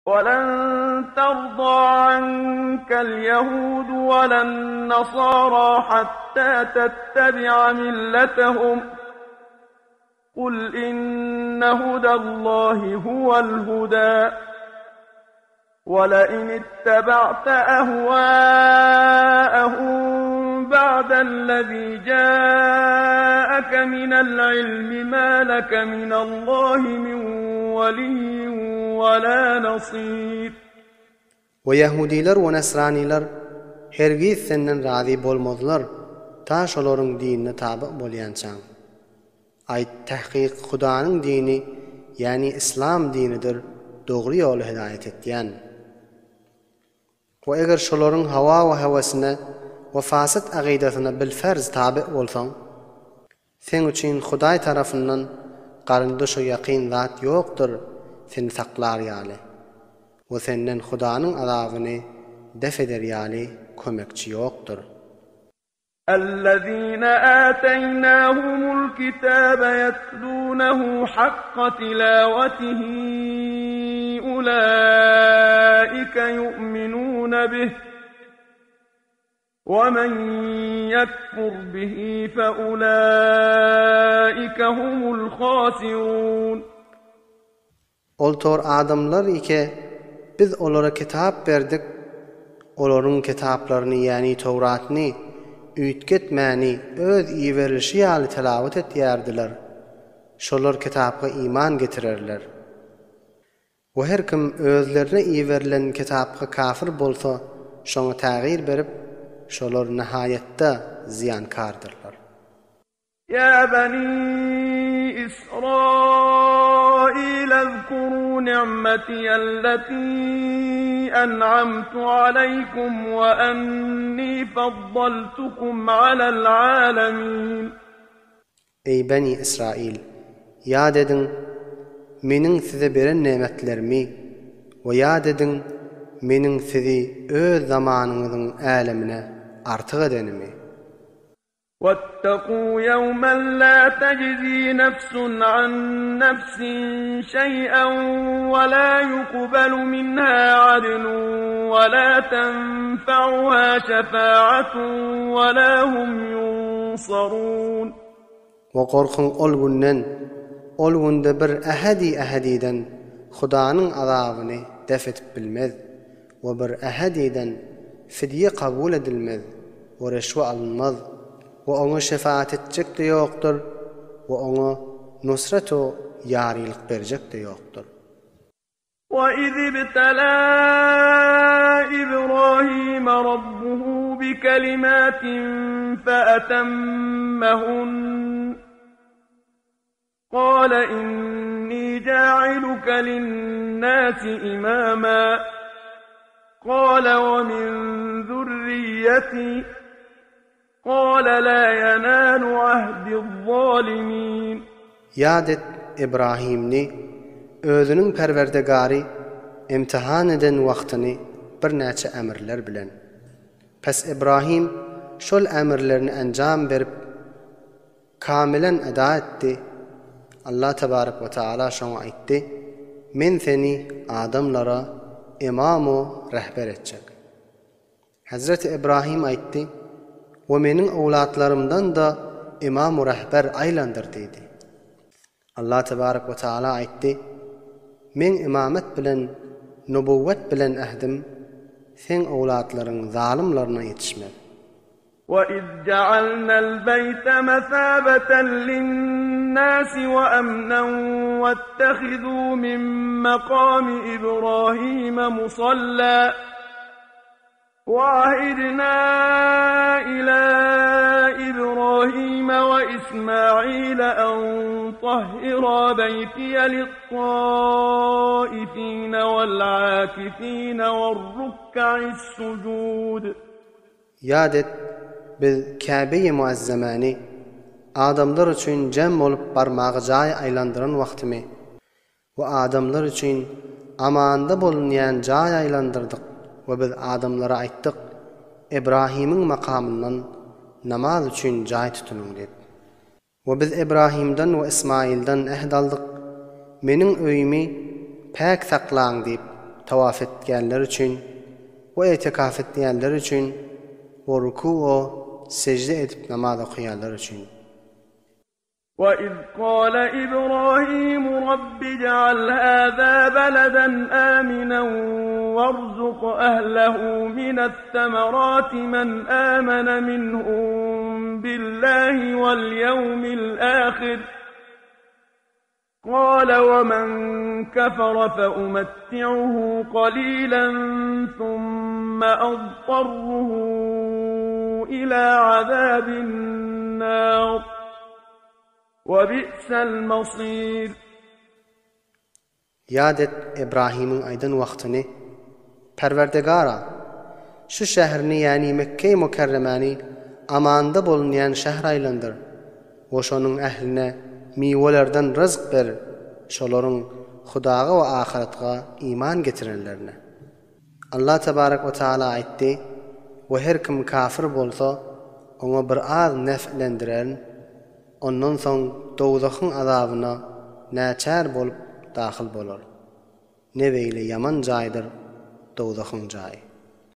ولن ترضى عنك اليهود ولا النصارى حتى تتبع ملتهم قل إن هدى الله هو الهدى ولئن اتبعت أهواءهم بعد الذي جاءك من العلم ما لك من الله من ولي ولا نصير. ويهوديler ve Nesraniler hergiz senden razı bolmadılar ta şoların dinine tabi bolyançaň. Ayt tahqiq Hudaňyň dini yani İslam dinidir, dogry ýoly hidayet etýän. Ve eger şolaryň hawa we hewasyna we fasit aqidasyna bilferz tabi bolsaň, sen üçin Hudaý tarapyndan garyndaş o ýaqyn zat ýokdur, seni saklar ýaly. Ve senden Hudaňyň azabyny def eder ýaly kömekçi ýokdur. الذين آتيناهم الكتاب يتلونه حق تلاوته أولئك يؤمنون به ومن يكفر به فأولئك هم الخاسرون. Oltor adamlar ike biz olara kitap berdik, olaryň kitaplaryny yani Tawratny üýtgetmäni öz iýerilişi ýaly tilawat etýärdiler. Şolar kitapga iman getirerler. O her kim özlerine iýerilen kitapga kafir bolsa, şoňa tägir berip, şolar nihayetde ziyankardyrlar. يا بني إسرائيل اذكروا نعمتي التي أنعمت عليكم وأني فضلتكم على العالمين. Ey Beni İsrail, yad edin meniň size beren nemetlerimi we yad edin meniň sizi öz zamanyňyzyň älemine artyk edenimi. واتقوا يوما لا تجزي نفس عن نفس شيئا ولا يقبل منها عدل ولا تنفعها شفاعة ولا هم ينصرون. وقرقن ol günde bir ahadiden Hudaňyň azabyny def etip bilmez we bir ahadiden fidye kabul edilmez we reşwe alınmaz. Ve ona şefaat etjek de ýokdur we ona nusrat o ýarylyk berjek de ýokdur. وَإِذِ ابْتَلَى إِبْرَاهِيمَ رَبُّهُ بِكَلِمَاتٍ فَأَتَمَّهُنَّ قَالَ إِنِّي جَاعِلُكَ لِلنَّاسِ إِمَامًا قَالَ وَمِنْ ذُرِّيَّتِي قال لا ينال عهد الظالمين. Yad et İbrahimni özünün perwerdegary imtihan eden wagtyny bir näçe emirler bilen. Pes İbrahim şol emirlerini anjam berip kamilen eda etdi. Allah tebarek ve taala şoňa aýtdy: "Men seni adamlara imam o rehber etjek." Hazreti İbrahim aýtdy: "Ve meniň owlatlarymdan da imam we rehber aýlandyr" dedi. Allah tebarek we taala aýtdy: "Men imamet bilen, nubuwwet bilen ahdim, sen owlatlaryň zalimlaryna ýetişmez." وَإِذْ جَعَلْنَا الْبَيْتَ مَثَابَةً لِلنَّاسِ وَأَمْنًا وَاتَّخِذُوا مِن مَّقَامِ إِبْرَاهِيمَ مُصَلًّى وَعَهِدْنَا إِلَى إِبْرَاهِيمَ وَإِسْمَاعِيلَ أَن طَهِّرَا بَيْتِيَ لِلطَّائِفِينَ وَالْعَاكِفِينَ وَالرُّكَّعِ السُّجُودِ. Yad et, biz Kâbe-i Muazzamany adamlar üçin cem bolup barmagy jaý aýlandyran wagtymy we adamlar üçin amanda bolunýan jaý aýlandyrdyk. Ve biz adamlara aýtdyk, İbrahim'in makamından namaz üçin jaý tutunyň dedi. Ve biz İbrahim'den ve İsmail'den ehd aldyk, meniň öýümi päk saklaň diýip tawaf etkenler için ve itikaf etkenler için ve ruku ve secde edip namaz okuyanlar için. وَإِذْ قَالَ إِبْرَاهِيمُ رَبِّ اجْعَلْ هَذَا بَلَدًا آمِنًا وَارْزُقْ أَهْلَهُ مِنَ الثَّمَرَاتِ مَنْ آمَنَ مِنْهُم بِاللَّهِ وَالْيَوْمِ الْآخِرِ قَالَ وَمَنْ كَفَرَ فَأُمَتِّعُهُ قَلِيلًا ثُمَّ أَضْطَرُّهُ إِلَى عَذَابِ النَّارِ وَبِئْسَ الْمَصِيرُ. Yad et İbrahim'in aydın vaxtını, Perverdigara, şu şehrini yani Mekke-i Mükerremeni amanda bulunayan şehr aylandır. O şonun ehline mivelerden rızk ver, şoların Hudağa ve ahiretga iman getirenlerine. Allah Tebarek ve Teala aytti, ve her kim kafir bolsa, ona bir az nef'lendiren, ondan son dozakın azabına näçär bolup daxil bolar. Ne beýle yaman jaýdyr dozakın jaýy.